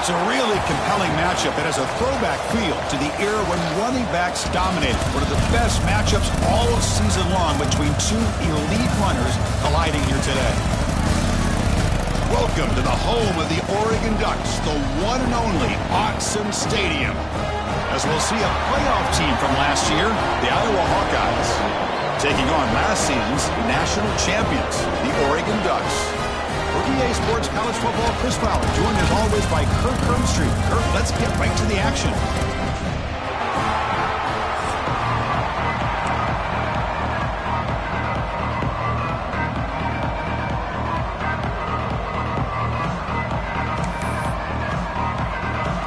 It's a really compelling matchup that has a throwback feel to the era when running backs dominated. One of the best matchups all season long between two elite runners colliding here today. Welcome to the home of the Oregon Ducks, the one and only Autzen Stadium. As we'll see a playoff team from last year, the Iowa Hawkeyes, taking on last season's national champions, the Oregon Ducks. For EA Sports College Football, Chris Fowler, joined as always by Kirk Hermstreet. Kirk, let's get right to the action.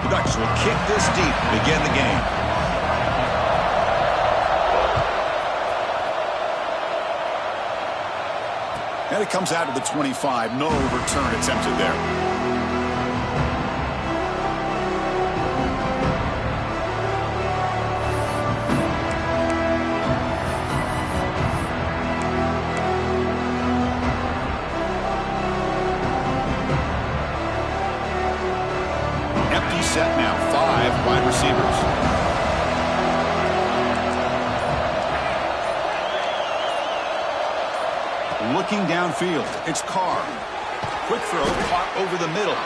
The Ducks will kick this deep to begin the game. And it comes out to the 25. No return attempted there. Empty set now. 5 wide receivers. Looking downfield, it's Carr. Quick throw, caught over the middle.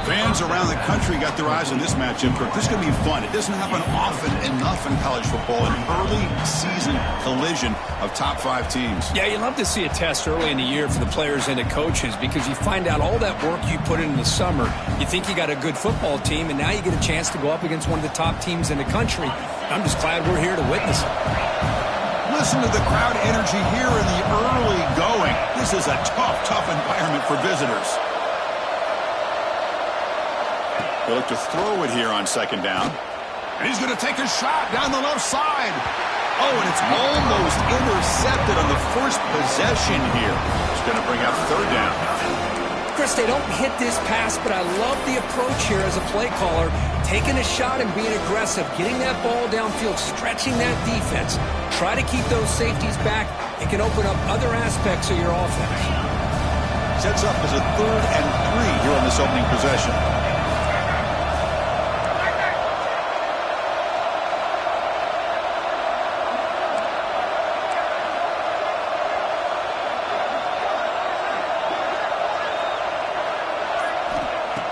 Fans around the country got their eyes on this matchup. This is going to be fun. It doesn't happen often enough in college football, an early season collision of top 5 teams. Yeah, you love to see a test early in the year for the players and the coaches because you find out all that work you put in the summer. You think you got a good football team, and now you get a chance to go up against one of the top teams in the country. I'm just glad we're here to witness it. Listen to the crowd energy here in the early going. This is a tough environment for visitors. They look to throw it here on second down. And he's going to take a shot down the left side. Oh, and it's almost intercepted on the first possession here. It's going to bring up third down. Chris, they don't hit this pass, but I love the approach here as a play caller. Taking a shot and being aggressive, getting that ball downfield, stretching that defense. Try to keep those safeties back. It can open up other aspects of your offense. Sets up as a 3rd and 3 here on this opening possession.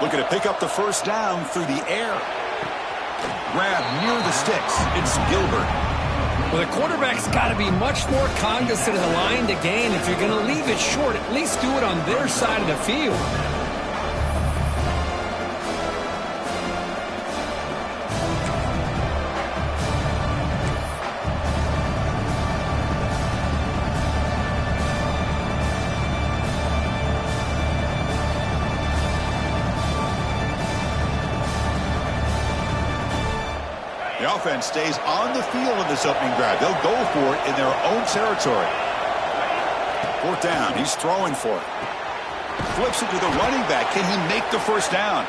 Looking to pick up the first down through the air. Grab near the sticks. It's Gilbert. Well, the quarterback's got to be much more cognizant of the line to gain. If you're going to leave it short, at least do it on their side of the field. The offense stays on the field in this opening drive. They'll go for it in their own territory. 4th down. He's throwing for it. Flips it to the running back. Can he make the first down?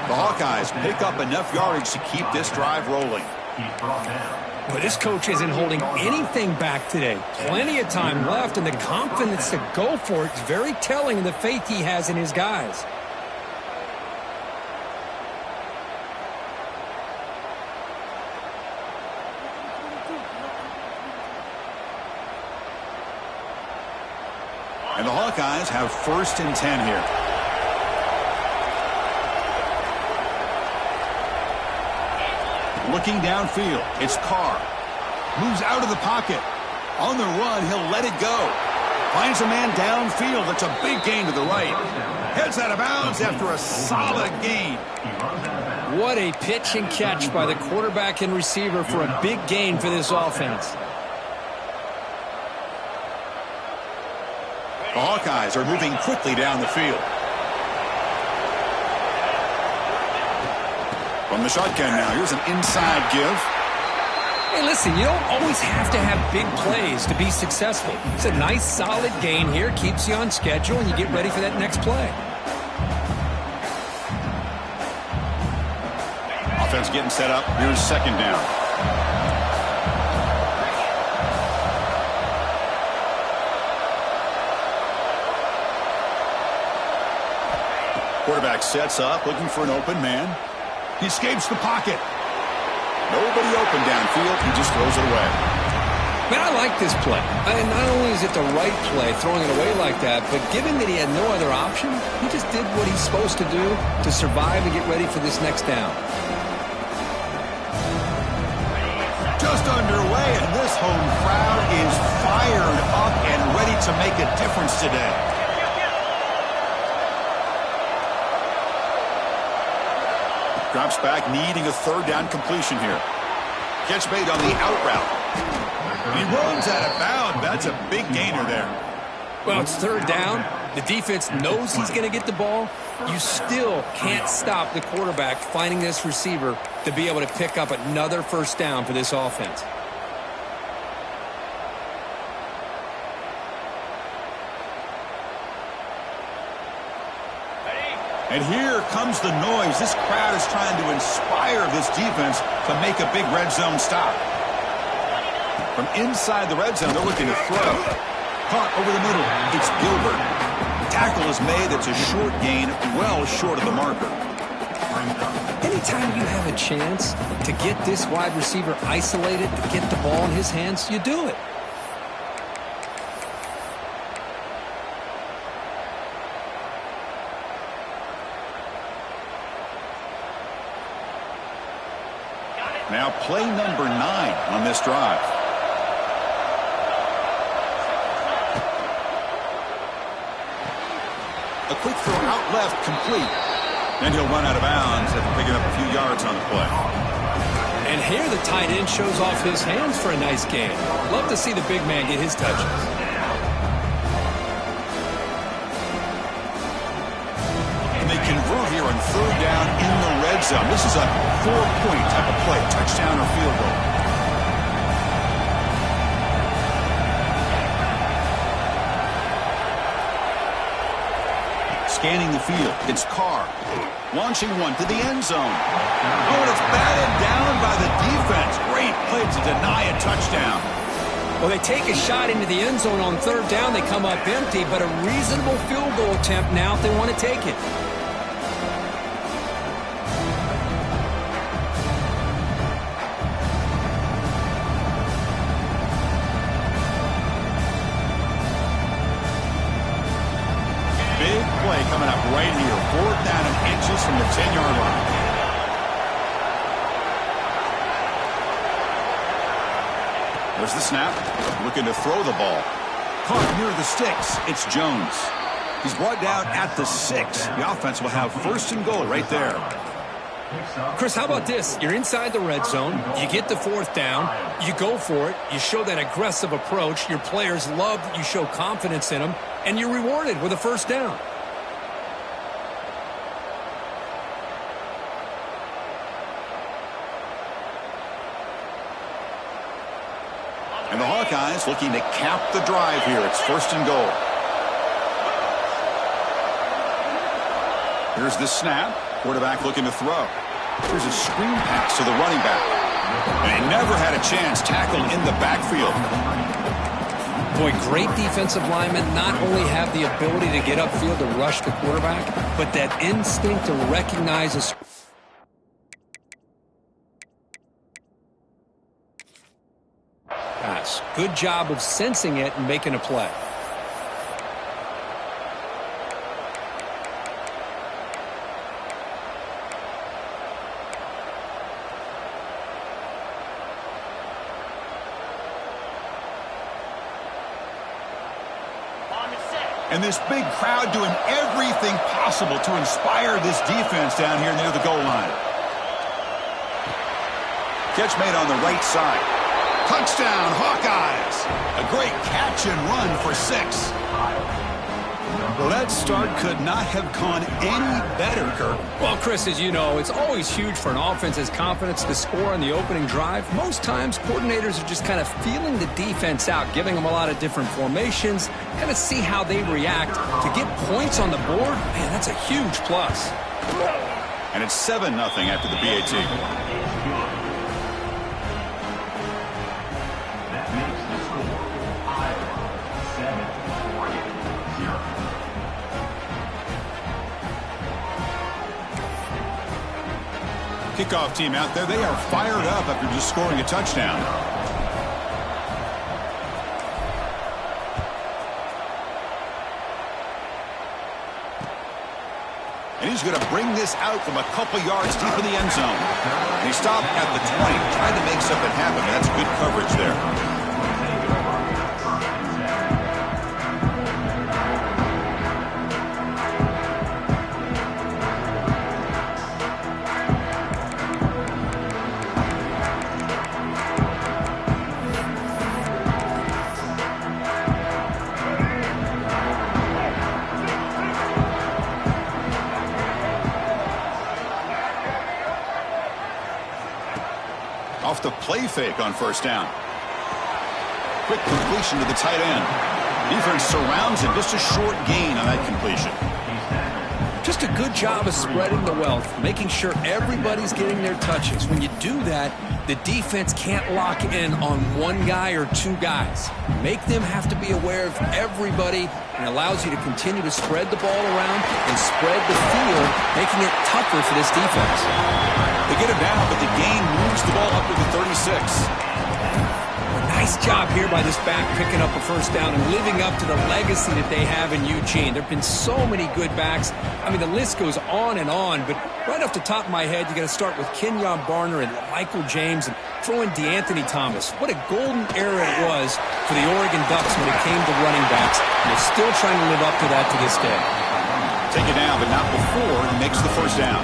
The Hawkeyes pick up enough yardage to keep this drive rolling. But this coach isn't holding anything back today. Plenty of time left, and the confidence to go for it is very telling of the faith he has in his guys. And the Hawkeyes have 1st and 10 here. Looking downfield, it's Carr. Moves out of the pocket. On the run, he'll let it go. Finds a man downfield. That's a big gain to the right. Heads out of bounds after a solid gain. What a pitch and catch by the quarterback and receiver for a big gain for this offense. The Hawkeyes are moving quickly down the field. From the shotgun now, here's an inside give. Hey, listen, you don't always have to have big plays to be successful. It's a nice, solid gain here, keeps you on schedule, and you get ready for that next play. Offense getting set up. Here's second down. Quarterback sets up, looking for an open man. He escapes the pocket. Nobody open downfield. He just throws it away. Man, I like this play. And not only is it the right play, throwing it away like that, but given that he had no other option, he just did what he's supposed to do to survive and get ready for this next down. Just underway, and this home crowd is fired up and ready to make a difference today. Drops back, needing a third down completion here. Catch made on the out route. He runs out of bounds. That's a big gainer there. Well, it's third down. The defense knows he's going to get the ball. You still can't stop the quarterback finding this receiver to be able to pick up another first down for this offense. And here comes the noise. This crowd is trying to inspire this defense to make a big red zone stop. From inside the red zone, they're looking to throw. Caught over the middle. It's Gilbert. Tackle is made. It's a short gain, well short of the marker. Anytime you have a chance to get this wide receiver isolated, to get the ball in his hands, you do it. Now play number 9 on this drive. A quick throw out left, complete. Then he'll run out of bounds after picking up a few yards on the play. And here the tight end shows off his hands for a nice gain. Love to see the big man get his touches. And they convert here on third down in the red zone. This is a 4-point type of play, touchdown or field goal. Scanning the field, it's Carr. Launching one to the end zone. Oh, and it's batted down by the defense. Great play to deny a touchdown. Well, they take a shot into the end zone on third down. They come up empty, but a reasonable field goal attempt now if they want to take it. Coming up right here, 4th down and inches from the 10-yard line. There's the snap, looking to throw the ball. Caught near the sticks, it's Jones. He's brought down at the 6. The offense will have 1st and goal right there. Chris, how about this? You're inside the red zone. You get the 4th down. You go for it. You show that aggressive approach. Your players love that you show confidence in them, and you're rewarded with a 1st down. And the Hawkeyes looking to cap the drive here. It's 1st and goal. Here's the snap. Quarterback looking to throw. Here's a screen pass to the running back. And he never had a chance. Tackle in the backfield. Boy, great defensive linemen not only have the ability to get upfield to rush the quarterback, but that instinct to recognize a pass. Good job of sensing it and making a play. And this big crowd doing everything possible to inspire this defense down here near the goal line. Catch made on the right side. Touchdown, Hawkeyes. A great catch and run for 6. Well, that start could not have gone any better, Kirk. Well, Chris, as you know, it's always huge for an offense's confidence to score on the opening drive. Most times, coordinators are just kind of feeling the defense out, giving them a lot of different formations, kind of see how they react. To get points on the board, man, that's a huge plus. And it's 7-0 after the BAT. kickoff team out there. They are fired up after just scoring a touchdown. And he's going to bring this out from a couple yards deep in the end zone. And he stopped at the 20, trying to make something happen. That's good coverage there. Off the play fake on first down. Quick completion to the tight end. Defense surrounds him. Just a short gain on that completion. Just a good job of spreading the wealth, making sure everybody's getting their touches. When you do that, the defense can't lock in on one guy or two guys. Make them have to be aware of everybody, and allows you to continue to spread the ball around and spread the field, making it tougher for this defense. They get him down, but the gain moves the ball up to the 36. Nice job here by this back picking up a first down and living up to the legacy that they have in Eugene. There have been so many good backs. I mean, the list goes on, but right off the top of my head, you got to start with Kenyon Barner and Michael James and throw in DeAnthony Thomas. What a golden era it was for the Oregon Ducks when it came to running backs. And they're still trying to live up to that to this day. Take it down, but not before he makes the first down.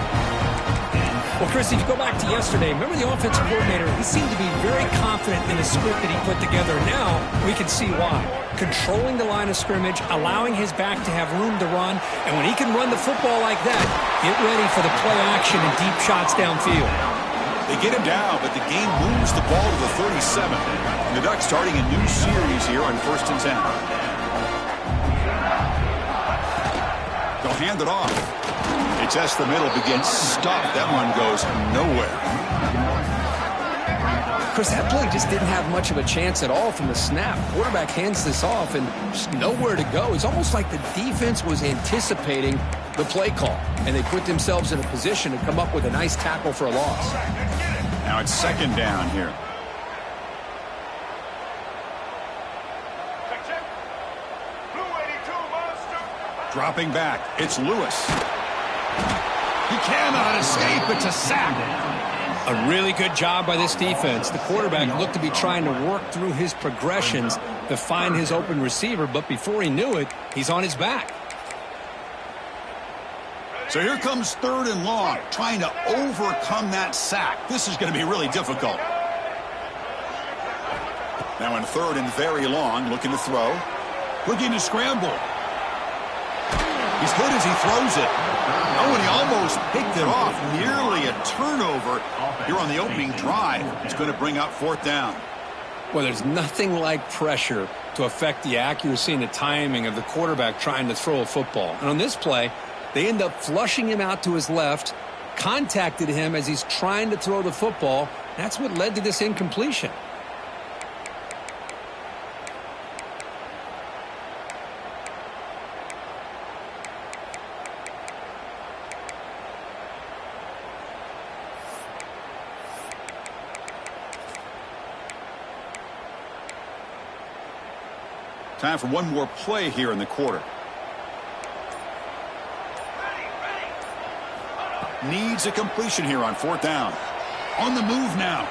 Well, Chris, if you go back to yesterday, remember the offensive coordinator, he seemed to be very confident in the script that he put together. Now we can see why. Controlling the line of scrimmage, allowing his back to have room to run, and when he can run the football like that, get ready for the play action and deep shots downfield. They get him down, but the game moves the ball to the 37. And the Ducks starting a new series here on 1st and 10. They'll hand it off. They test the middle, begins stop. That one goes nowhere. Chris, that play just didn't have much of a chance at all from the snap. Quarterback hands this off and just nowhere to go. It's almost like the defense was anticipating the play call, and they put themselves in a position to come up with a nice tackle for a loss. Now it's second down here. Dropping back, it's Lewis. He cannot escape. It's a sack. A really good job by this defense. The quarterback looked to be trying to work through his progressions to find his open receiver, but before he knew it, he's on his back. So here comes 3rd and long, trying to overcome that sack. This is going to be really difficult. Now in 3rd and very long, looking to throw. Looking to scramble. He's hit as he throws it. Oh, and he almost picked it off. Nearly a turnover here on the opening drive. It's going to bring up 4th down. Well, there's nothing like pressure to affect the accuracy and the timing of the quarterback trying to throw a football. And on this play, they end up flushing him out to his left, contacted him as he's trying to throw the football. That's what led to this incompletion. Time for one more play here in the quarter. Needs a completion here on 4th down. On the move now.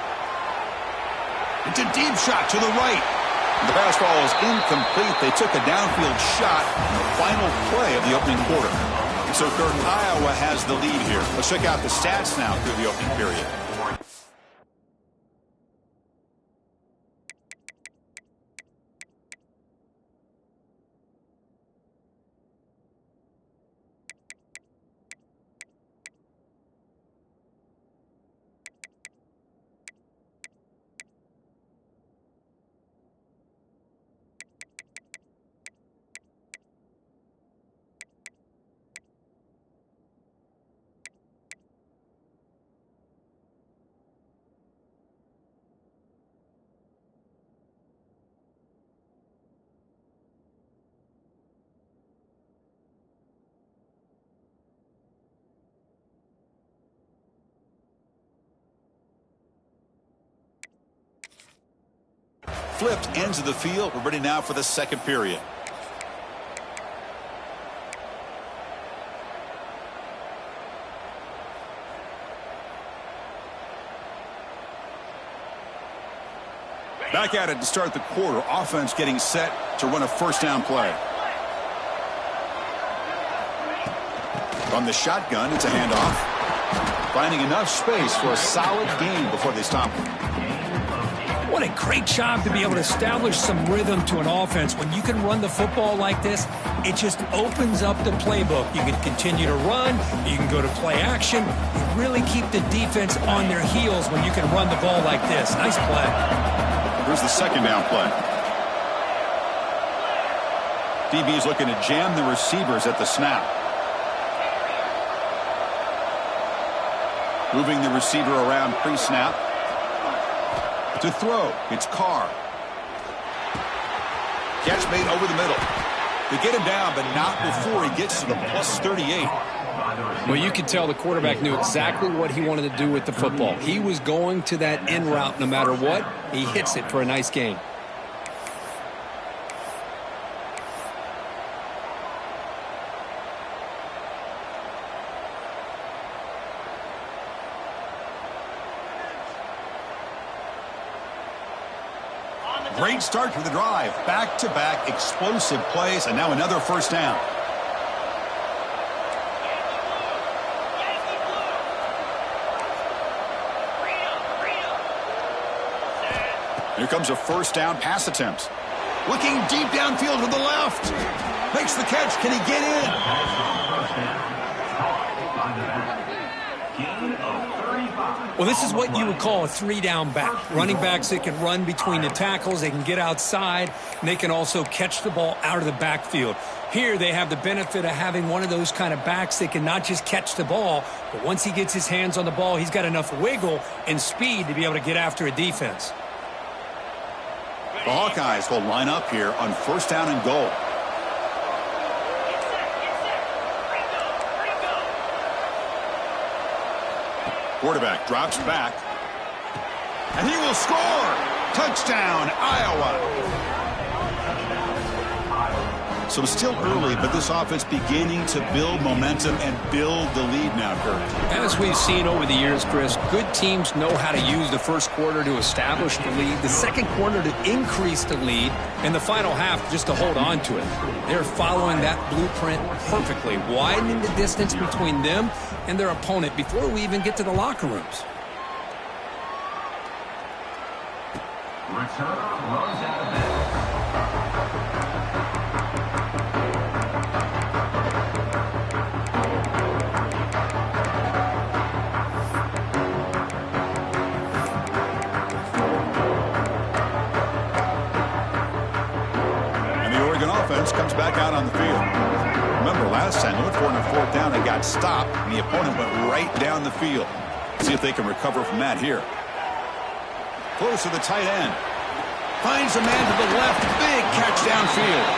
It's a deep shot to the right. The pass ball is incomplete. They took a downfield shot in the final play of the opening quarter. And so Kirk, Iowa has the lead here. Let's check out the stats now through the opening period. flipped ends of the field. We're ready now for the second period. Back at it to start the quarter. Offense getting set to run a first down play. From the shotgun, it's a handoff. Finding enough space for a solid gain before they stop him. What a great job to be able to establish some rhythm to an offense. When you can run the football like this, it just opens up the playbook. You can continue to run. You can go to play action. You really keep the defense on their heels when you can run the ball like this. Nice play. Here's the second down play. DB is looking to jam the receivers at the snap. Moving the receiver around pre-snap. To throw, it's Carr. Catch made over the middle. They get him down, but not before he gets to the plus 38. Well, you could tell the quarterback knew exactly what he wanted to do with the football. He was going to that in route no matter what. He hits it for a nice gain. Great start to the drive. Back-to-back explosive plays, and now another first down. Here comes a first down pass attempt. Looking deep downfield to the left. Makes the catch. Can he get in? Well, this is what you would call a three-down back. Running backs that can run between the tackles, they can get outside, and they can also catch the ball out of the backfield. Here they have the benefit of having one of those kind of backs that can not just catch the ball, but once he gets his hands on the ball, he's got enough wiggle and speed to be able to get after a defense. The Hawkeyes will line up here on first down and goal. Quarterback drops back. And he will score! Touchdown, Iowa! So still early, but this offense beginning to build momentum and build the lead now, Kurt. As we've seen over the years, Chris, good teams know how to use the first quarter to establish the lead, the second quarter to increase the lead, and the final half just to hold on to it. They're following that blueprint perfectly, widening the distance between them and their opponent before we even get to the locker rooms. Comes back out on the field. Remember last time they went for it on fourth down and got stopped, and the opponent went right down the field. See if they can recover from that here. Close to the tight end. Finds a man to the left. Big catch downfield.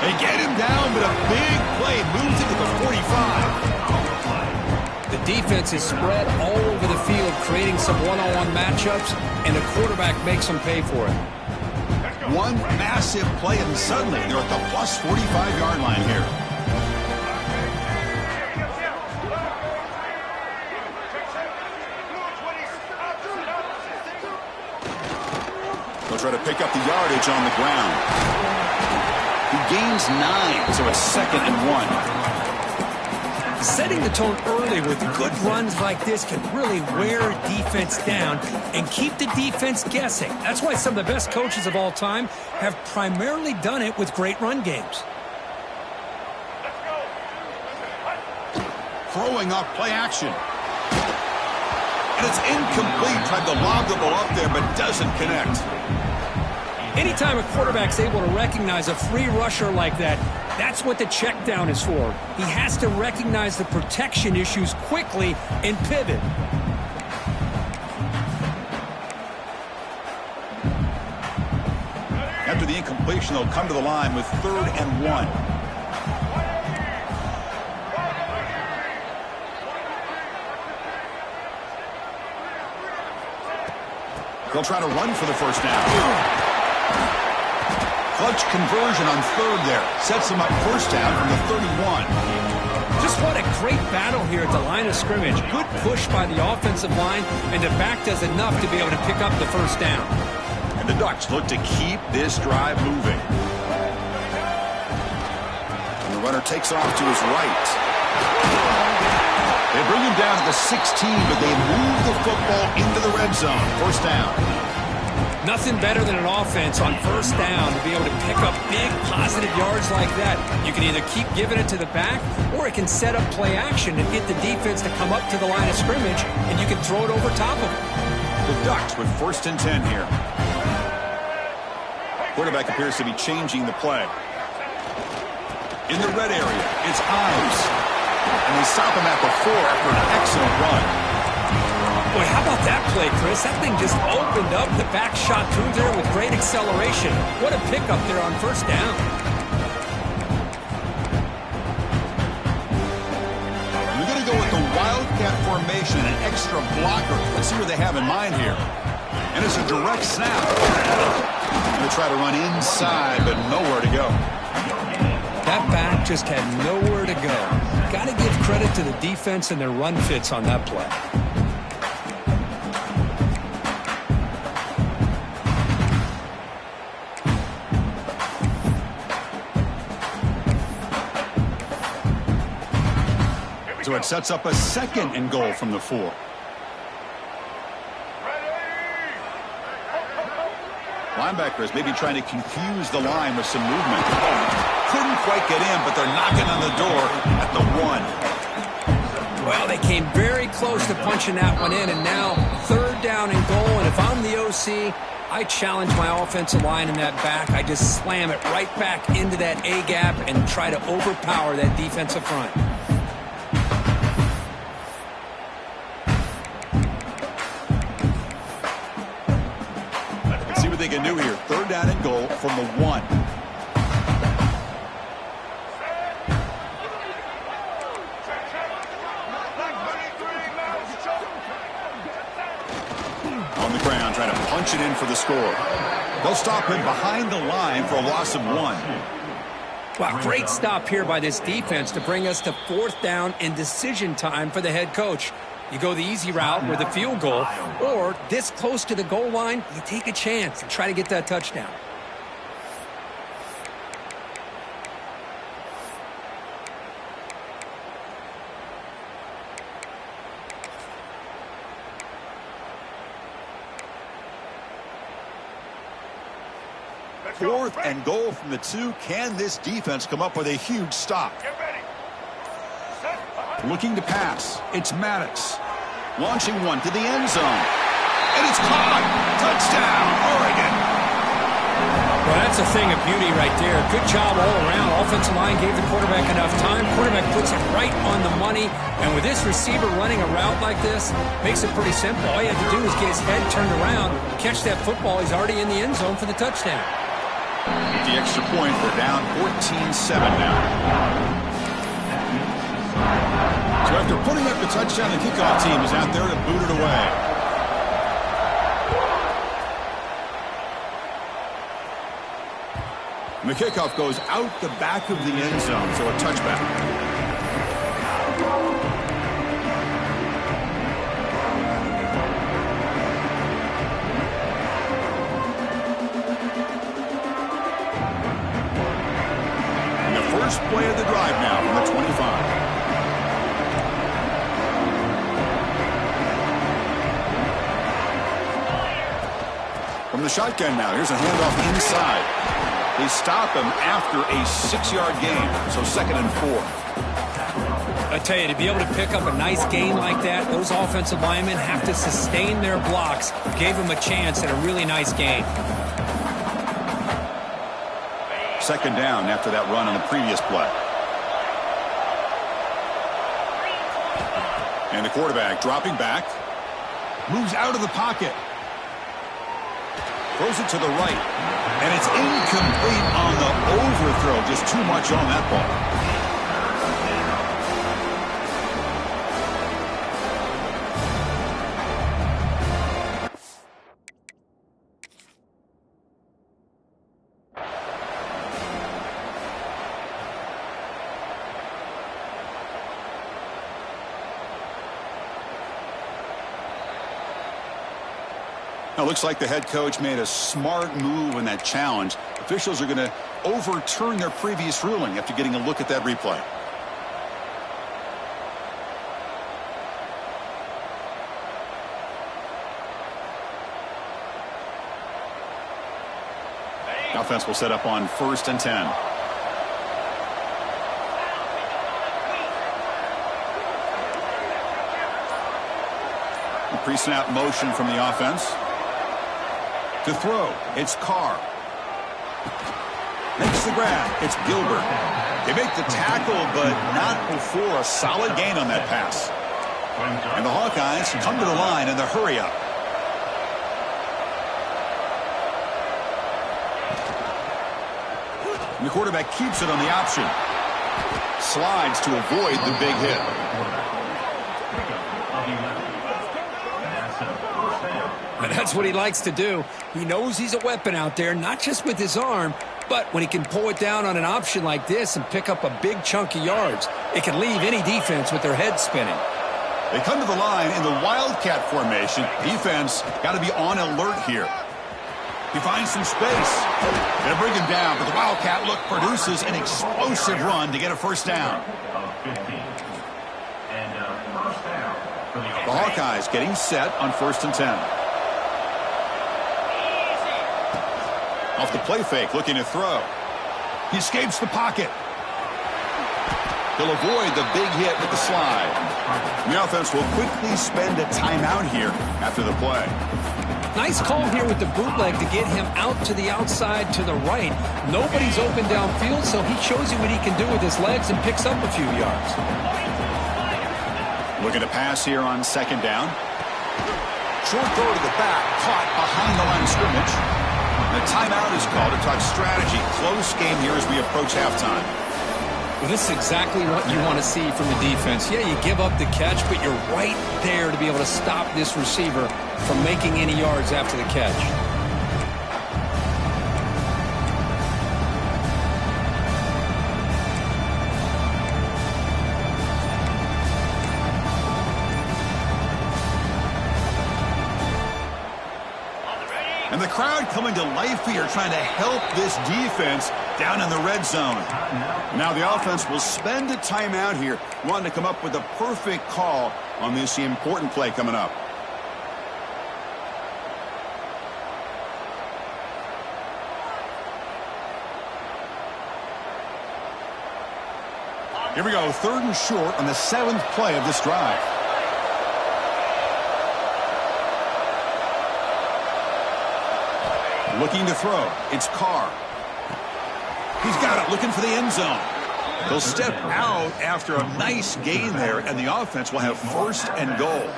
They get him down, but a big play moves it to the 45. The defense is spread all over the field, creating some one-on-one matchups, and the quarterback makes them pay for it. One massive play, and suddenly they're at the plus 45-yard line here. They'll try to pick up the yardage on the ground. He gains 9, so it's 2nd and 1. Setting the tone early with good runs like this can really wear a defense down and keep the defense guessing. That's why some of the best coaches of all time have primarily done it with great run games. Throwing off play action. And it's incomplete. Tried to lob the ball up there, but doesn't connect. Anytime a quarterback's able to recognize a free rusher like that, that's what the check down is for. He has to recognize the protection issues quickly and pivot. After the incompletion, they'll come to the line with 3rd and 1. They'll try to run for the first down. Clutch conversion on third there. Sets them up first down from the 31. Just what a great battle here at the line of scrimmage. Good push by the offensive line, and the back does enough to be able to pick up the first down. And the Ducks look to keep this drive moving. And the runner takes off to his right. They bring him down to the 16, but they move the football into the red zone. First down. Nothing better than an offense on first down to be able to pick up big positive yards like that. You can either keep giving it to the back, or it can set up play action and get the defense to come up to the line of scrimmage, and you can throw it over top of it. The Ducks with 1st and 10 here. Quarterback appears to be changing the play. In the red area, it's Ives. And they stop him at the 4 after an excellent run. Boy, how about that play, Chris? That thing just opened up. The back shot through there with great acceleration. What a pickup there on first down. We're going to go with the Wildcat formation, an extra blocker. Let's see what they have in mind here. And it's a direct snap. Going to try to run inside, but nowhere to go. That back just had nowhere to go. Got to give credit to the defense and their run fits on that play. So it sets up a 2nd and goal from the 4. Linebackers maybe trying to confuse the line with some movement. Couldn't quite get in, but they're knocking on the door at the 1. Well, they came very close to punching that one in, and now 3rd down and goal. And if I'm the OC, I challenge my offensive line in that back. I just slam it right back into that A-gap and try to overpower that defensive front. Let's see what they can do here. 3rd down and goal from the 1. On the ground, trying to punch it in for the score. They'll stop him behind the line for a loss of 1. Wow, great stop here by this defense to bring us to 4th down and decision time for the head coach. You go the easy route with a field goal, or this close to the goal line, you take a chance and try to get that touchdown. Fourth and goal from the 2. Can this defense come up with a huge stop? Looking to pass. It's Maddox. Launching one to the end zone. And it's caught. Touchdown, Oregon. Well, that's a thing of beauty right there. Good job all around. Offensive line gave the quarterback enough time. Quarterback puts it right on the money. And with this receiver running a route like this, makes it pretty simple. All you have to do is get his head turned around, catch that football. He's already in the end zone for the touchdown. With the extra point, they're down 14-7 now. So after putting up the touchdown, the kickoff team is out there to boot it away. And the kickoff goes out the back of the end zone, so a touchback. First play of the drive now from the 25. From the shotgun now, here's a handoff inside. They stop him after a 6-yard gain, so 2nd and 4. I tell you, to be able to pick up a nice gain like that, those offensive linemen have to sustain their blocks. Gave them a chance at a really nice gain. 2nd down after that run on the previous play. And the quarterback dropping back. Moves out of the pocket. Throws it to the right. And it's incomplete on the overthrow. Just too much on that ball. Now, it looks like the head coach made a smart move in that challenge. Officials are going to overturn their previous ruling after getting a look at that replay. The offense will set up on 1st and 10. Pre-snap motion from the offense. To throw, it's Carr. Makes the grab, it's Gilbert. They make the tackle, but not before a solid gain on that pass. And the Hawkeyes come to the line in the hurry-up. And the quarterback keeps it on the option. Slides to avoid the big hit. And that's what he likes to do. He knows he's a weapon out there, not just with his arm, but when he can pull it down on an option like this and pick up a big chunk of yards, it can leave any defense with their head spinning. They come to the line in the Wildcat formation. Defense got to be on alert here. He finds some space. They'll bring him down, but the Wildcat look produces an explosive run to get a first down. The Hawkeyes getting set on 1st and 10. Off the play fake, looking to throw. He escapes the pocket. He'll avoid the big hit with the slide. The offense will quickly spend a timeout here after the play. Nice call here with the bootleg to get him out to the outside to the right. Nobody's open downfield, so he shows you what he can do with his legs and picks up a few yards. Looking to pass here on 2nd down. Short throw to the back, caught behind the line of scrimmage. The timeout is called to talk strategy. Close game here as we approach halftime. Well, this is exactly what you want to see from the defense. Yeah, you give up the catch, but you're right there to be able to stop this receiver from making any yards after the catch. And the crowd coming to life here, trying to help this defense down in the red zone. Now the offense will spend a timeout here, wanting to come up with a perfect call on this important play coming up. Here we go, 3rd and short on the 7th play of this drive. Looking to throw. It's Carr. He's got it, looking for the end zone. He'll step out after a nice gain there, and the offense will have 1st and goal.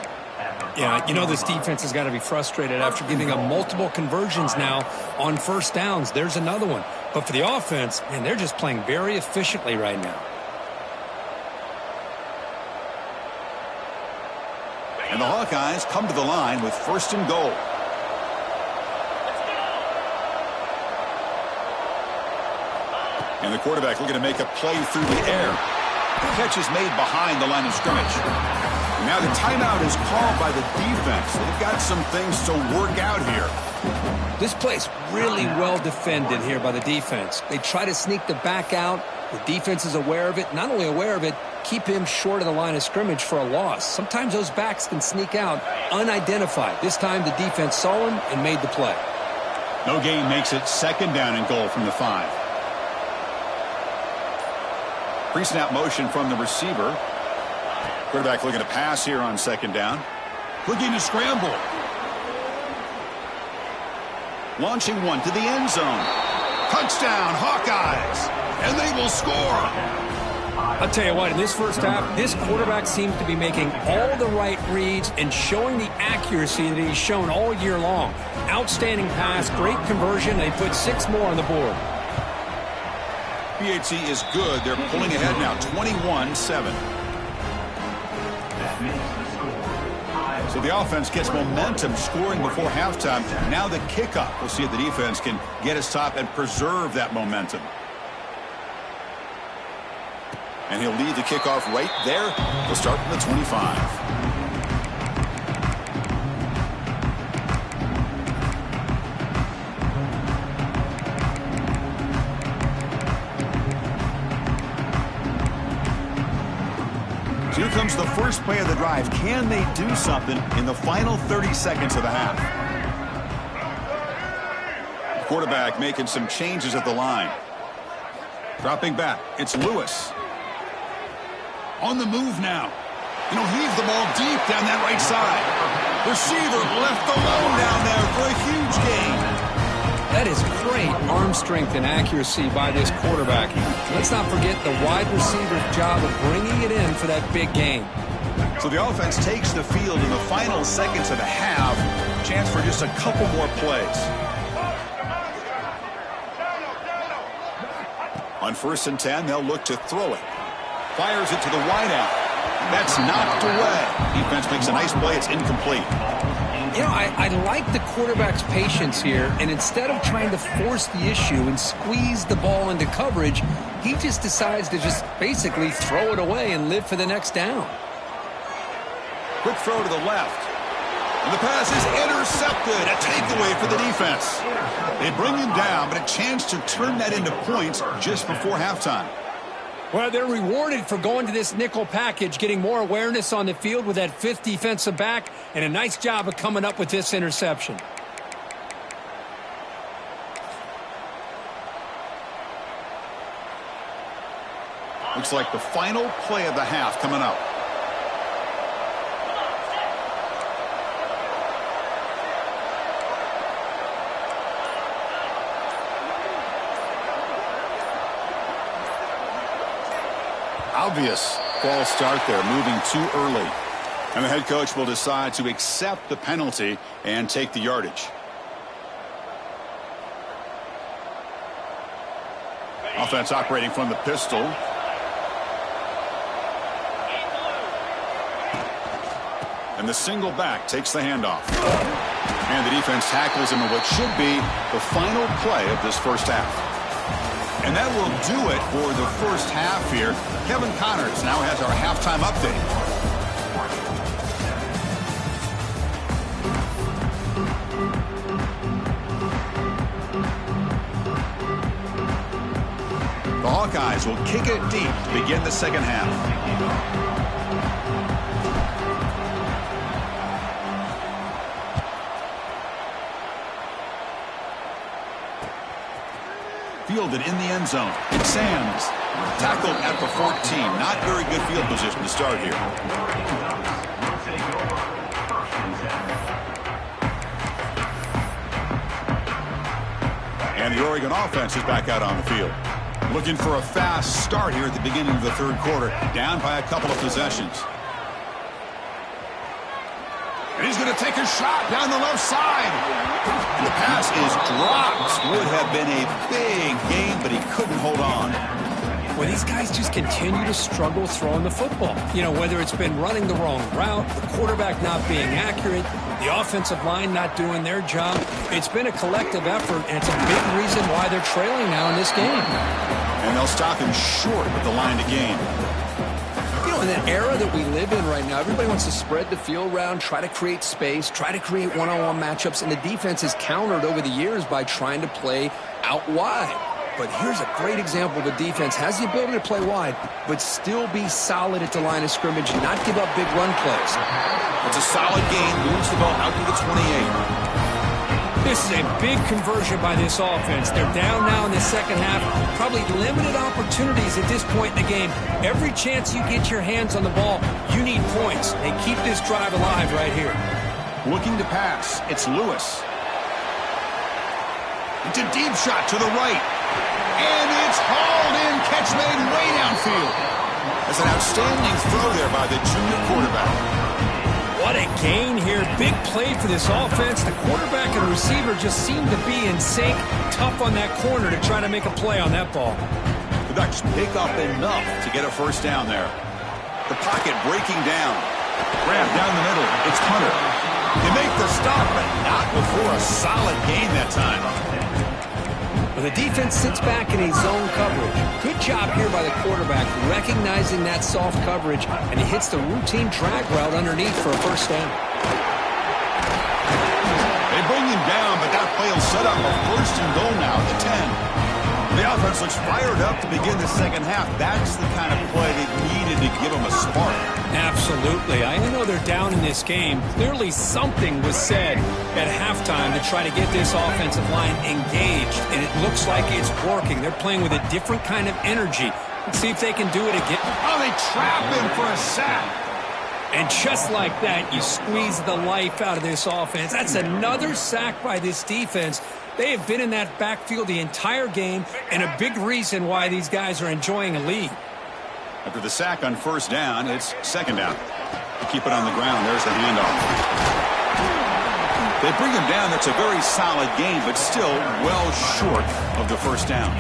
Yeah, you know this defense has got to be frustrated after giving up multiple conversions now on 1st downs. There's another one. But for the offense, man, they're just playing very efficiently right now. And the Hawkeyes come to the line with 1st and goal. And the quarterback looking to make a play through the air. The catch is made behind the line of scrimmage. And now the timeout is called by the defense. They've got some things to work out here. This play's really well defended here by the defense. They try to sneak the back out. The defense is aware of it. Not only aware of it, keep him short of the line of scrimmage for a loss. Sometimes those backs can sneak out unidentified. This time the defense saw him and made the play. No gain makes it 2nd down and goal from the 5. Pre-snap motion from the receiver. Quarterback looking to pass here on 2nd down. Looking to scramble. Launching one to the end zone. Touchdown, Hawkeyes. And they will score. I'll tell you what, in this first half, this quarterback seems to be making all the right reads and showing the accuracy that he's shown all year long. Outstanding pass, great conversion. They put 6 more on the board. PHC is good. They're pulling ahead now, 21-7. So the offense gets momentum, scoring before halftime. Now the kickoff. We'll see if the defense can get his top and preserve that momentum. And he'll lead the kickoff right there. He'll start from the 25. comes the first play of the drive. Can they do something in the final 30 seconds of the half? Quarterback making some changes at the line. Dropping back. It's Lewis. On the move now. Heave the ball deep down that right side. Receiver left alone down there for a huge gain. That is great arm strength and accuracy by this quarterback. Let's not forget the wide receiver's job of bringing it in for that big gain. So the offense takes the field in the final seconds of the half. Chance for just a couple more plays. On 1st and 10, they'll look to throw it. Fires it to the wideout. That's knocked away. Defense makes a nice play. It's incomplete. I like the quarterback's patience here, and instead of trying to force the issue and squeeze the ball into coverage, he just decides to just basically throw it away and live for the next down. Quick throw to the left. And the pass is intercepted. A takeaway for the defense. They bring him down, but a chance to turn that into points just before halftime. Well, they're rewarded for going to this nickel package, getting more awareness on the field with that 5th defensive back, and a nice job of coming up with this interception. Looks like the final play of the half coming up. Obvious false start there, moving too early. And the head coach will decide to accept the penalty and take the yardage. Offense operating from the pistol. And the single back takes the handoff. And the defense tackles him in what should be the final play of this first half. And that will do it for the first half here. Kevin Connors now has our halftime update. The Hawkeyes will kick it deep to begin the second half. Fielded in the end zone. It's Sams. Tackled at the 14. Not very good field position to start here. And the Oregon offense is back out on the field. Looking for a fast start here at the beginning of the third quarter. Down by a couple of possessions. And he's going to take a shot down the left side. And the pass is dropped. Would have been a big gain, but he couldn't hold on. Well, these guys just continue to struggle throwing the football. Whether it's been running the wrong route, the quarterback not being accurate, the offensive line not doing their job. It's been a collective effort, and it's a big reason why they're trailing now in this game. And they'll stop him short with the line to gain. In that era that we live in right now, everybody wants to spread the field around, try to create space, try to create one-on-one matchups, and the defense is countered over the years by trying to play out wide. But here's a great example. The defense has the ability to play wide, but still be solid at the line of scrimmage and not give up big run plays. It's a solid gain, moves the ball out to the 28. This is a big conversion by this offense. They're down now in the second half. Probably limited opportunities at this point in the game. Every chance you get your hands on the ball, you need points. They keep this drive alive right here. Looking to pass. It's Lewis. It's a deep shot to the right. And it's hauled in. Catch made way downfield. That's an outstanding throw there by the junior quarterback. What a gain here. Big play for this offense. The quarterback and receiver just seem to be in sync. Tough on that corner to try to make a play on that ball. The Ducks pick up enough to get a first down there. The pocket breaking down. Grab down the middle. It's Hunter. They make the stop, but not before a solid gain that time. Well, the defense sits back in a zone coverage. Good job here by the quarterback, recognizing that soft coverage, and he hits the routine drag route underneath for a first down. They bring him down, but that play will set up a first and goal now at the 10. The offense looks fired up to begin the second half. That's the kind of play they needed to give them a spark. Absolutely. I know they're down in this game. Clearly something was said at halftime to try to get this offensive line engaged, and it looks like it's working. They're playing with a different kind of energy. Let's see if they can do it again. Oh, they trap him for a sack. And just like that, you squeeze the life out of this offense. That's another sack by this defense. They have been in that backfield the entire game, and a big reason why these guys are enjoying a lead. After the sack on first down, it's second down. Keep it on the ground. There's the handoff. They bring him down. That's a very solid game, but still well short of the first down.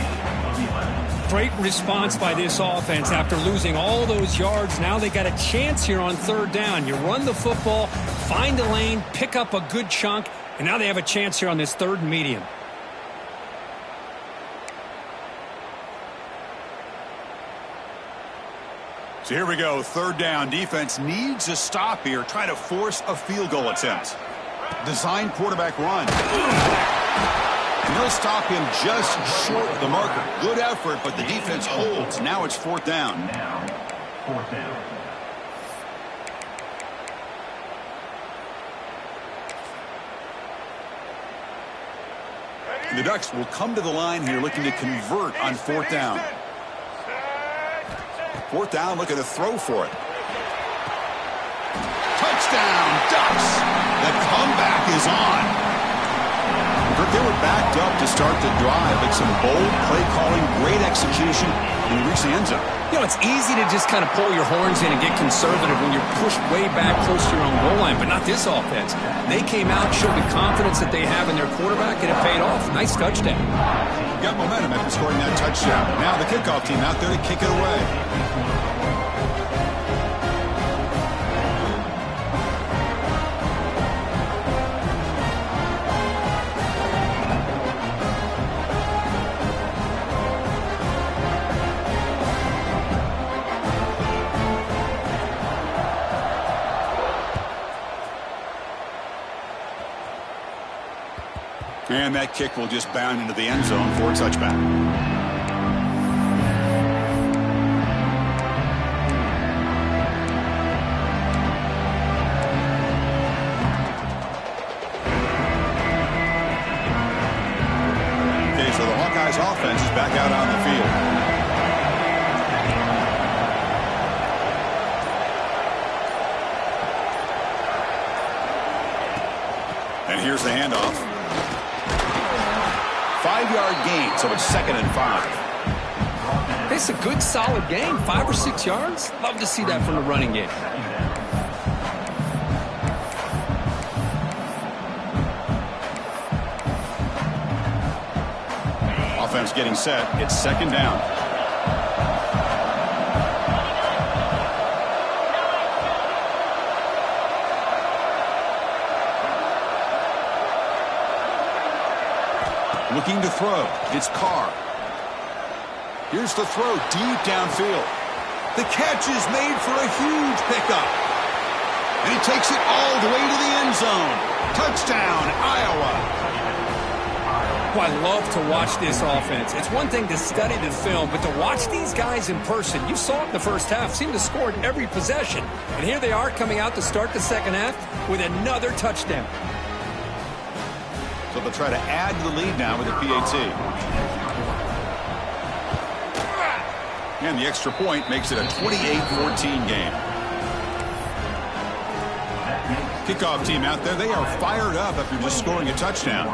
Great response by this offense after losing all those yards. Now they got a chance here on third down. You run the football, find a lane, pick up a good chunk, and now they have a chance here on this third and medium. So here we go, third down. Defense needs a stop here. Try to force a field goal attempt. Design quarterback run. And they'll stop him just short of the marker. Good effort, but the defense holds. Now it's fourth down. Fourth down. The Ducks will come to the line here looking to convert on fourth down. Fourth down, looking to throw for it. Touchdown, Ducks! The comeback is on. They were backed up to start the drive, but some bold play calling, great execution, and we reach the end zone. You know, it's easy to just kind of pull your horns in and get conservative when you're pushed way back close to your own goal line, but not this offense. They came out, showed the confidence that they have in their quarterback, and it paid off. Nice touchdown. Got momentum after scoring that touchdown. Now the kickoff team out there to kick it away. And that kick will just bound into the end zone for a touchback. Okay, so the Hawkeyes offense is back out on the field. And here's the handoff. 5-yard gain, so it's 2nd and 5. It's a good, solid game. 5 or 6 yards. Love to see that from the running game. Offense getting set. It's second down. Looking to throw. It's Carr. Here's the throw deep downfield. The catch is made for a huge pickup. And he takes it all the way to the end zone. Touchdown, Iowa. Well, I love to watch this offense. It's one thing to study the film, but to watch these guys in person, you saw it in the first half, seemed to score in every possession. And here they are coming out to start the second half with another touchdown. So they'll try to add to the lead now with a PAT. And the extra point makes it a 28-14 game. Kickoff team out there, they are fired up after just scoring a touchdown.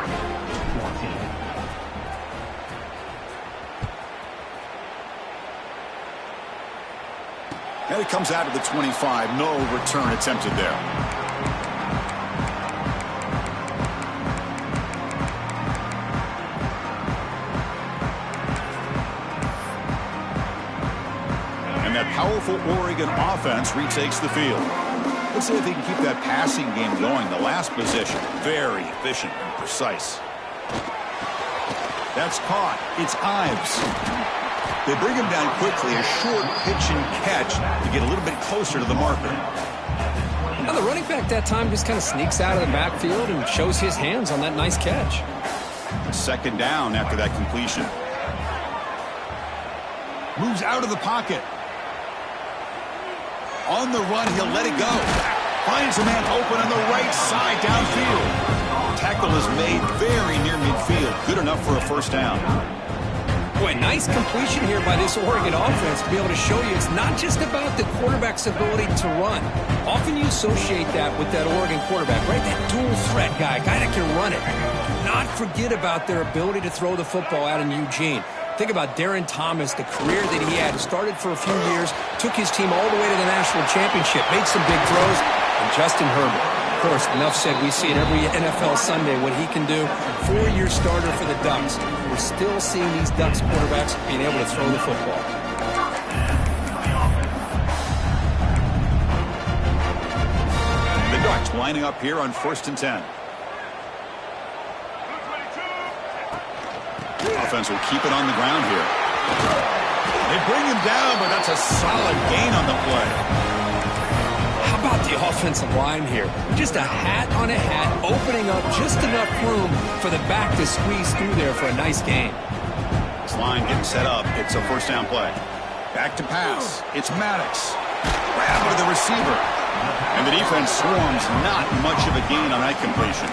And it comes out of the 25. No return attempted there. Powerful Oregon offense retakes the field. Let's see if they can keep that passing game going. The last possession, very efficient and precise. That's caught. It's Ives. They bring him down quickly, a short pitch and catch to get a little bit closer to the marker. Now the running back that time just kind of sneaks out of the backfield and shows his hands on that nice catch. Second down after that completion. Moves out of the pocket. On the run, he'll let it go. Finds a man open on the right side downfield. Tackle is made very near midfield. Good enough for a first down. Boy, nice completion here by this Oregon offense to be able to show you it's not just about the quarterback's ability to run. Often you associate that with that Oregon quarterback, right? That dual threat guy that can run it. Do not forget about their ability to throw the football out in Eugene. Think about Darren Thomas, the career that he had. Started for a few years, took his team all the way to the national championship, made some big throws, and Justin Herbert. Of course, enough said, we see it every NFL Sunday what he can do. 4-year starter for the Ducks. We're still seeing these Ducks quarterbacks being able to throw the football. The Ducks lining up here on 1st and 10. Offense will keep it on the ground here. They bring him down, but that's a solid gain on the play. How about the offensive line here? Just a hat on a hat, opening up just enough room for the back to squeeze through there for a nice gain. This line getting set up. It's a first down play. Back to pass. It's Maddox. Grab to the receiver. And the defense swarms. Not much of a gain on that completion.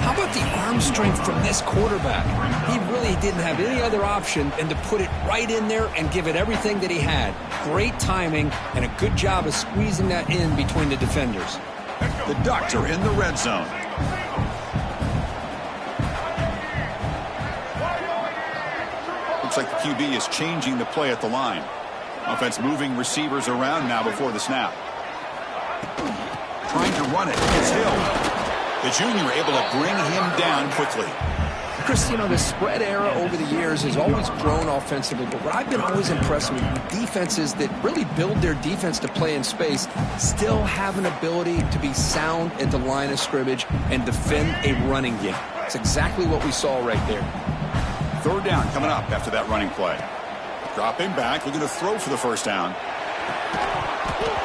How about the arm strength from this quarterback? He really didn't have any other option than to put it right in there and give it everything that he had. Great timing and a good job of squeezing that in between the defenders. The Ducks are in the red zone. Looks like the QB is changing the play at the line. Offense moving receivers around now before the snap. Trying to run it. It's Hill. The junior able to bring him down quickly. Chris, you know, the spread era over the years has always grown offensively, but what I've been always impressed with defenses that really build their defense to play in space still have an ability to be sound at the line of scrimmage and defend a running game. It's exactly what we saw right there. 3rd down coming up after that running play. Dropping back, looking to throw for the first down.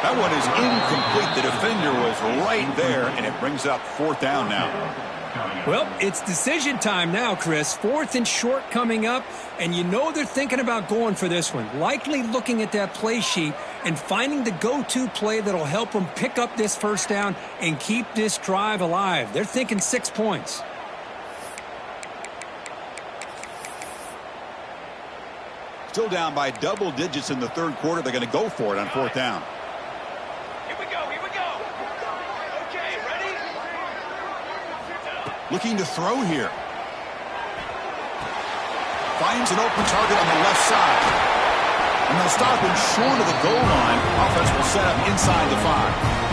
That one is incomplete. The defender was right there, and it brings up 4th down now. Well, it's decision time now, Chris. 4th and short coming up, and you know they're thinking about going for this one. Likely looking at that play sheet and finding the go-to play that'll help them pick up this first down and keep this drive alive. They're thinking 6 points. Still down by double digits in the 3rd quarter. They're going to go for it on 4th down. Here we go. Okay, ready? Looking to throw here. Finds an open target on the left side. And they'll stop him short of the goal line. Offense will set up inside the 5.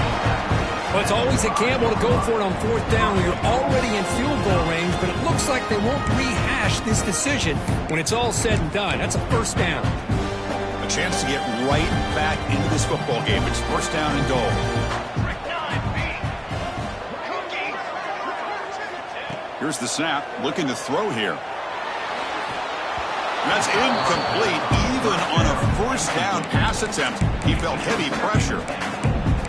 Well, it's always a gamble to go for it on 4th down when you're already in field goal range, but it looks like they won't rehash this decision when it's all said and done. That's a first down. A chance to get right back into this football game. It's first down and goal. Here's the snap. Looking to throw here. That's incomplete. Even on a first down pass attempt, he felt heavy pressure.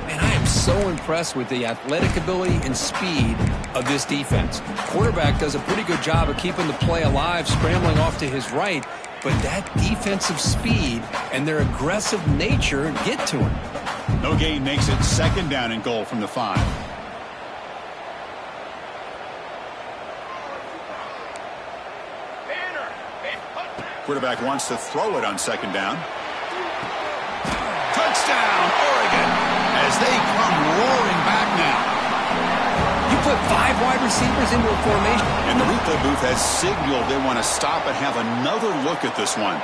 And I am so impressed with the athletic ability and speed of this defense. Quarterback does a pretty good job of keeping the play alive, scrambling off to his right, but that defensive speed and their aggressive nature get to him. No gain makes it 2nd down and goal from the 5. Quarterback wants to throw it on 2nd down. Touchdown, Oregon, as they come roaring back now. You put 5 wide receivers into a formation. And the replay booth has signaled they want to stop and have another look at this one.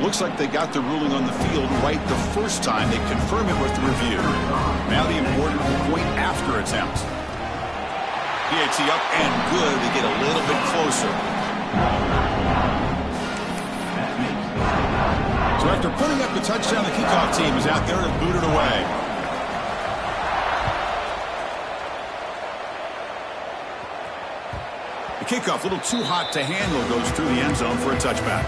Looks like they got the ruling on the field right the first time. They confirm it with the review. Now the important point after attempt. PAT up and good to get a little bit closer. So after putting up the touchdown, the kickoff team is out there to boot it away. The kickoff, a little too hot to handle, goes through the end zone for a touchback.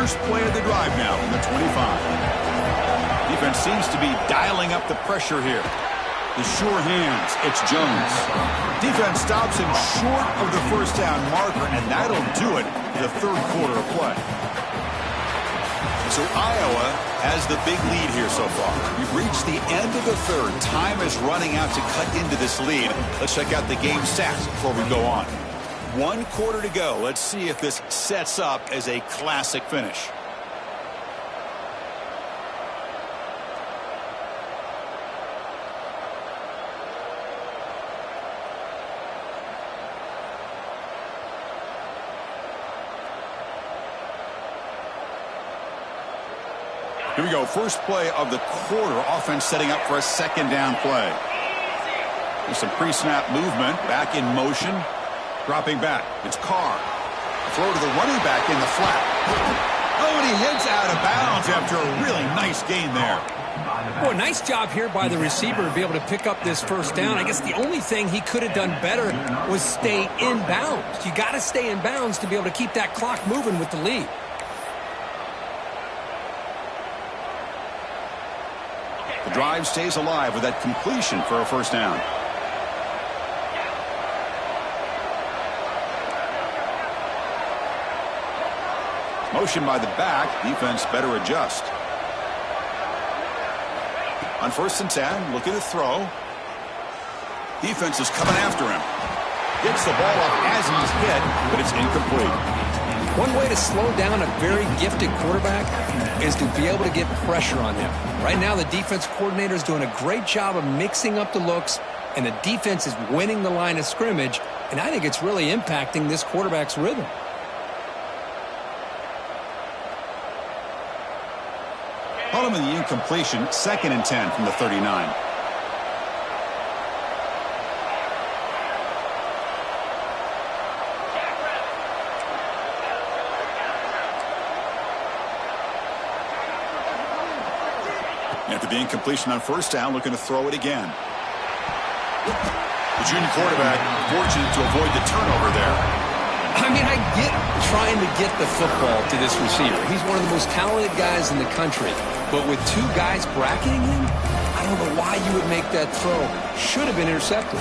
first play of the drive now from the 25. Defense seems to be dialing up the pressure here. The sure hands, it's Jones. Defense stops him short of the first down marker, and that'll do it for the third quarter of play. So Iowa has the big lead here so far. We've reached the end of the third. Time is running out to cut into this lead. Let's check out the game stats before we go on. 1 quarter to go. Let's see if this sets up as a classic finish. Here we go. First play of the quarter. Offense setting up for a second down play. There's some pre-snap movement. Back in motion. Dropping back. It's Carr. Throw to the running back in the flat. Oh, and he hits out of bounds after a really nice gain there. Boy, nice job here by the receiver to be able to pick up this first down. I guess the only thing he could have done better was stay in bounds. You got to stay in bounds to be able to keep that clock moving with the lead. The drive stays alive with that completion for a first down. Motion by the back. Defense better adjust. On 1st and 10, looking to throw. Defense is coming after him. Gets the ball up as he's hit, but it's incomplete. One way to slow down a very gifted quarterback is to be able to get pressure on him. Right now, the defense coordinator is doing a great job of mixing up the looks, and the defense is winning the line of scrimmage, and I think it's really impacting this quarterback's rhythm. Call him in the incompletion, 2nd and 10 from the 39. After the incompletion on first down, looking to throw it again. The junior quarterback fortunate to avoid the turnover there. I mean, I get trying to get the football to this receiver. He's one of the most talented guys in the country. But with 2 guys bracketing him, I don't know why you would make that throw. Should have been intercepted.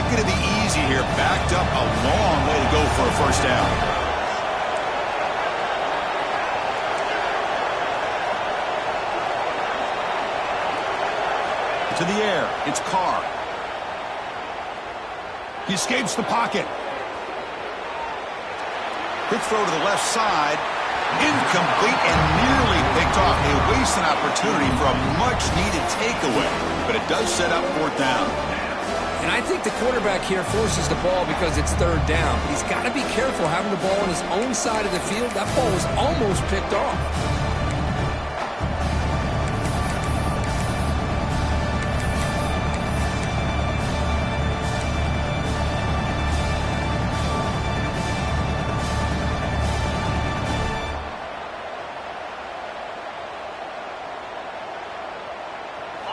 Going to be easy here. Backed up a long way to go for a first down. To the air. It's Carr. He escapes the pocket. Quick throw to the left side. Incomplete and nearly picked off. They waste an opportunity for a much-needed takeaway. But it does set up 4th down. And I think the quarterback here forces the ball because it's 3rd down. But he's got to be careful having the ball on his own side of the field. That ball was almost picked off.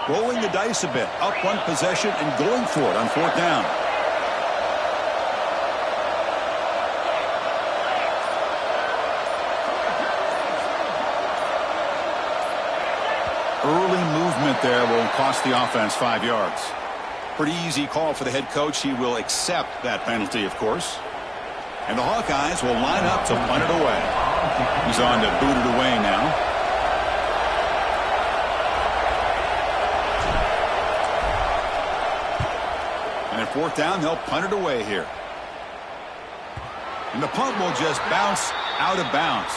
Rolling the dice a bit. Up 1 possession and going for it on 4th down. Early movement there will cost the offense 5 yards. Pretty easy call for the head coach. He will accept that penalty, of course. And the Hawkeyes will line up to punt it away. He's on to boot it away now. And at 4th down, they'll punt it away here. And the punt will just bounce out of bounds.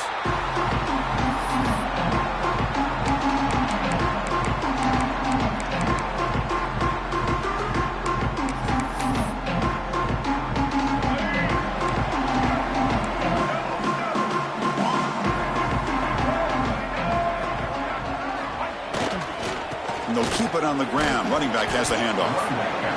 And they'll keep it on the ground. Running back has the handoff.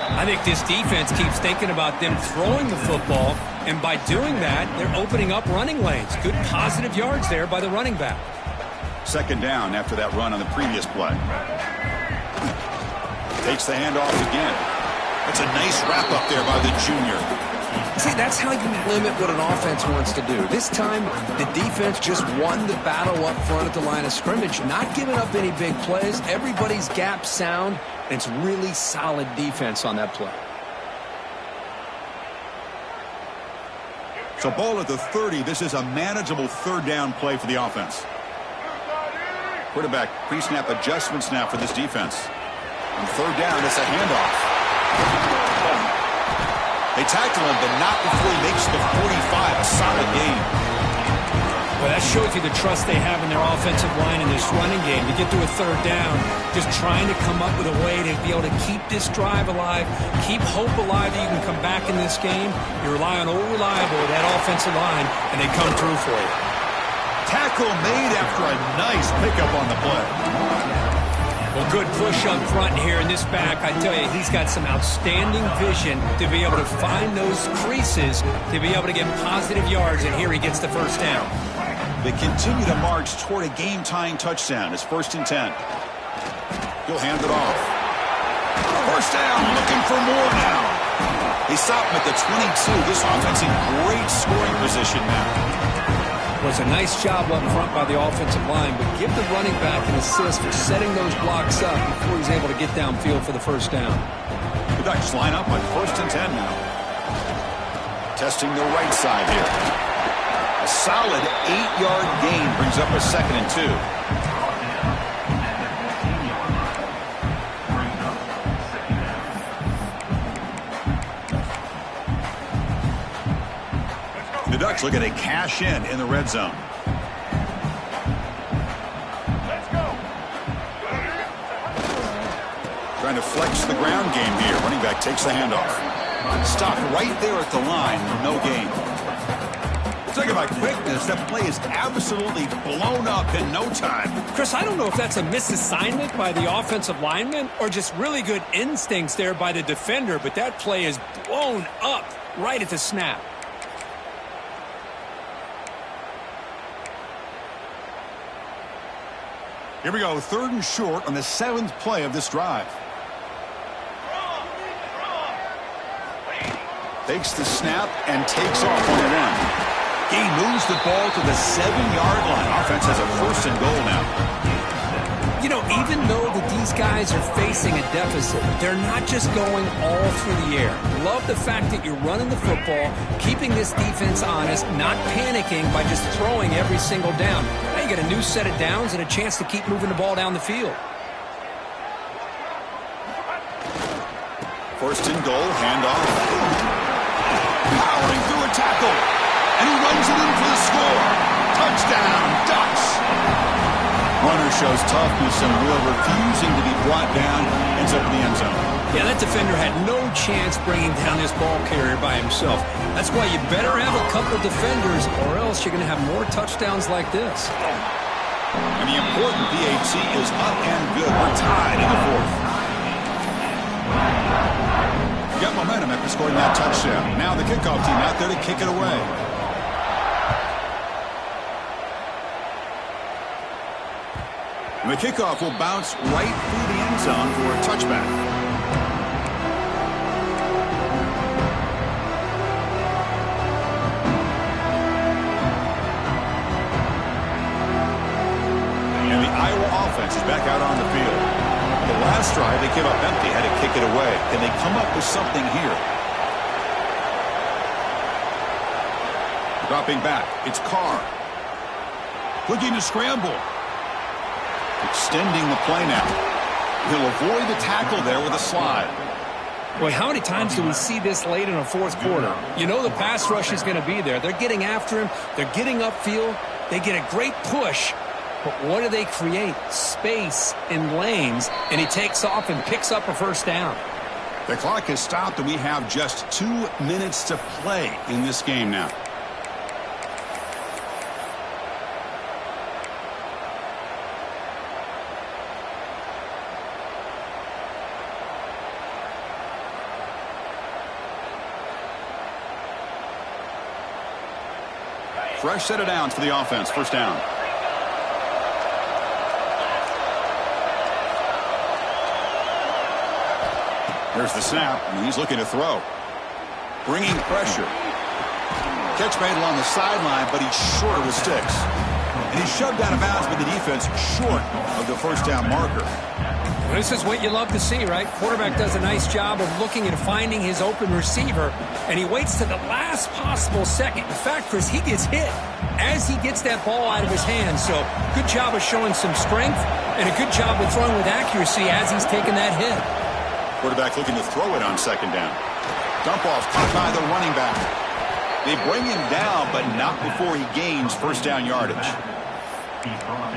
I think this defense keeps thinking about them throwing the football, and by doing that, they're opening up running lanes. Good positive yards there by the running back. 2nd down after that run on the previous play. Takes the handoff again. That's a nice wrap-up there by the junior. See, that's how you limit what an offense wants to do. This time, the defense just won the battle up front at the line of scrimmage, not giving up any big plays. Everybody's gap sound, and it's really solid defense on that play. So ball at the 30. This is a manageable third down play for the offense. Quarterback pre-snap adjustments now for this defense. On third down, it's a handoff. They tackle him, but not before he makes the 45. A solid game. Well, that shows you the trust they have in their offensive line in this running game. To get to a third down, just trying to come up with a way to be able to keep this drive alive, keep hope alive that you can come back in this game. You rely on old reliable, that offensive line, and they come through for you. Tackle made after a nice pickup on the play. Well, good push up front here in this back. I tell you, he's got some outstanding vision to be able to find those creases, to be able to get positive yards, and here he gets the first down. They continue to march toward a game-tying touchdown. It's 1st and 10. He'll hand it off. First down, looking for more now. They stop him at the 22. This offense in great scoring position now. Was a nice job up front by the offensive line, but give the running back an assist for setting those blocks up before he's able to get downfield for the first down. The Ducks line up on 1st and 10 now. Testing the right side here. A solid 8-yard gain brings up a 2nd and 2. The Ducks looking to cash in the red zone. Let's go. Trying to flex the ground game here. Running back takes the handoff. Stopped right there at the line. No gain. Talking about quickness, that play is absolutely blown up in no time. Chris, I don't know if that's a misassignment by the offensive lineman or just really good instincts there by the defender, but that play is blown up right at the snap. Here we go, 3rd and short on the 7th play of this drive. Takes the snap and takes off on an end. He moves the ball to the 7-yard line. Offense has a 1st and goal now. You know, even though that these guys are facing a deficit, they're not just going all through the air. Love the fact that you're running the football, keeping this defense honest, not panicking by just throwing every single down. Now you get a new set of downs and a chance to keep moving the ball down the field. 1st and goal, handoff. Powering through a tackle. And he runs it in for the score. Touchdown, Ducks. Runner shows toughness and will, refusing to be brought down, ends up in the end zone. Yeah, that defender had no chance bringing down this ball carrier by himself. That's why you better have a couple defenders, or else you're going to have more touchdowns like this. And the important PAT is up and good. We're tied in the 4th. Got momentum after scoring that touchdown. Now the kickoff team out there to kick it away. And the kickoff will bounce right through the end zone for a touchback. And the Iowa offense is back out on the field. The last drive, they came up empty, had to kick it away. Can they come up with something here? Dropping back, it's Carr. Looking to scramble. Extending the play now. He'll avoid the tackle there with a slide. Boy, how many times do we see this late in a 4th quarter? You know the pass rush is going to be there. They're getting after him. They're getting upfield. They get a great push. But what do they create? Space in lanes. And he takes off and picks up a 1st down. The clock is stopped, and we have just 2 minutes to play in this game now. Fresh set of downs for the offense. 1st down. Here's the snap, and he's looking to throw. Bringing pressure. Catch made along the sideline, but he's short of the sticks. And he's shoved out of bounds by the defense short of the first down marker. Well, this is what you love to see, right? Quarterback does a nice job of looking and finding his open receiver, and he waits to the last possible second. In fact, Chris, he gets hit as he gets that ball out of his hands. So good job of showing some strength and a good job of throwing with accuracy as he's taking that hit. Quarterback looking to throw it on second down. Dump off caught by the running back. They bring him down, but not before he gains first down yardage.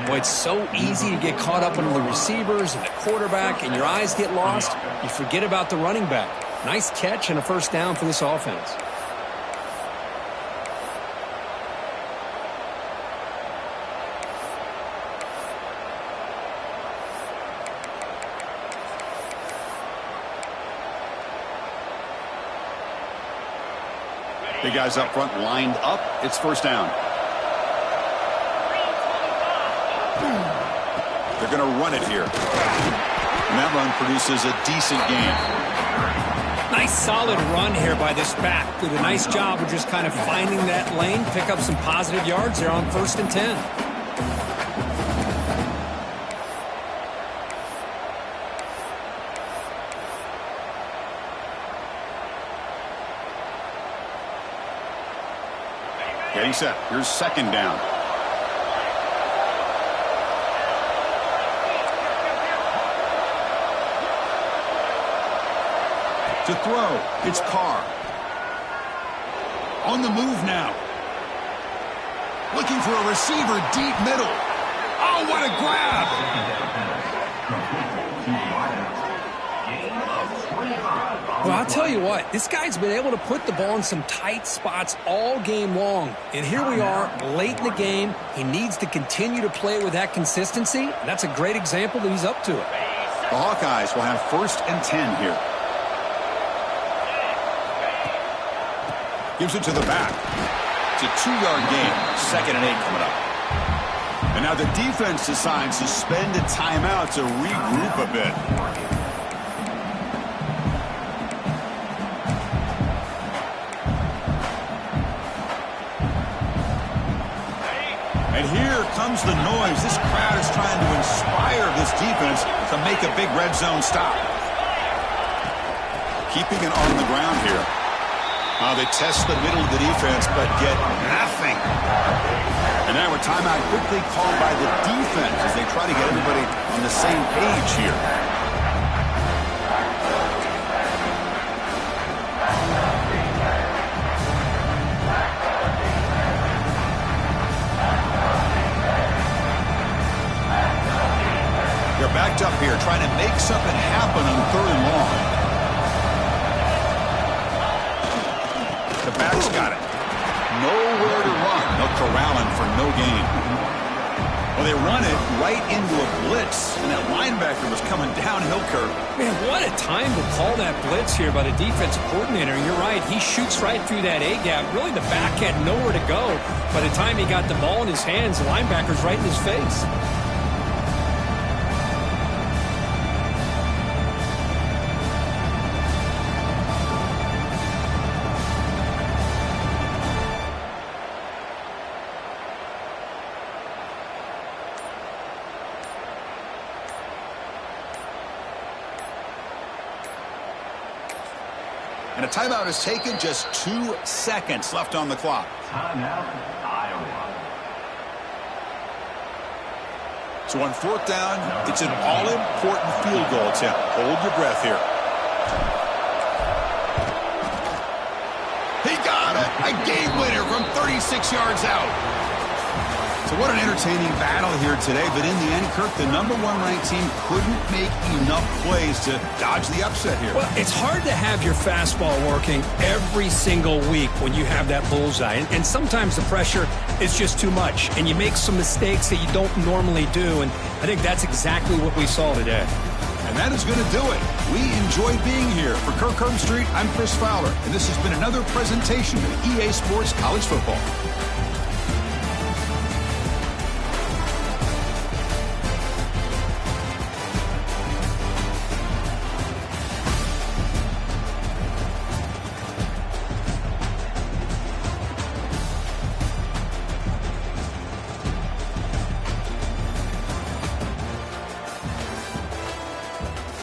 Boy, it's so easy to get caught up on the receivers and the quarterback, and your eyes get lost. You forget about the running back. Nice catch and a first down for this offense. Big guys up front lined up. It's first down. They're going to run it here. And that run produces a decent gain. Nice solid run here by this back. Did a nice job of just kind of finding that lane, pick up some positive yards there on 1st and 10. Getting set. Here's second down. To throw, it's Carr. On the move now. Looking for a receiver deep middle. Oh, what a grab! Well, I'll tell you what, this guy's been able to put the ball in some tight spots all game long. And here we are, late in the game. He needs to continue to play with that consistency. And that's a great example that he's up to it. The Hawkeyes will have 1st and 10 here. Gives it to the back. It's a 2-yard gain. 2nd and 8 coming up. And now the defense decides to spend a timeout to regroup a bit. And here comes the noise. This crowd is trying to inspire this defense to make a big red zone stop. Keeping it on the ground here. They test the middle of the defense, but get nothing. And now a timeout quickly called by the defense as they try to get everybody on the same page here. They're backed up here trying to make something happen on 3rd and long. The back's got it. Nowhere to run. They'll corral him for no gain. Well, they run it right into a blitz, and that linebacker was coming downhill curve. Man, what a time to call that blitz here by the defensive coordinator. You're right. He shoots right through that A-gap. Really, the back had nowhere to go. By the time he got the ball in his hands, the linebacker's right in his face. And a timeout is taken, just 2 seconds left on the clock. Timeout, Iowa. So on 4th down, it's an all-important field goal attempt. Hold your breath here. He got it! A game winner from 36 yards out. So what an entertaining battle here today. But in the end, Kirk, the #1 ranked team couldn't make enough plays to dodge the upset here. Well, it's hard to have your fastball working every single week when you have that bullseye. And sometimes the pressure is just too much. And you make some mistakes that you don't normally do. And I think that's exactly what we saw today. And that is going to do it. We enjoyed being here. For Kirk Herbstreit, I'm Chris Fowler. And this has been another presentation of EA Sports College Football.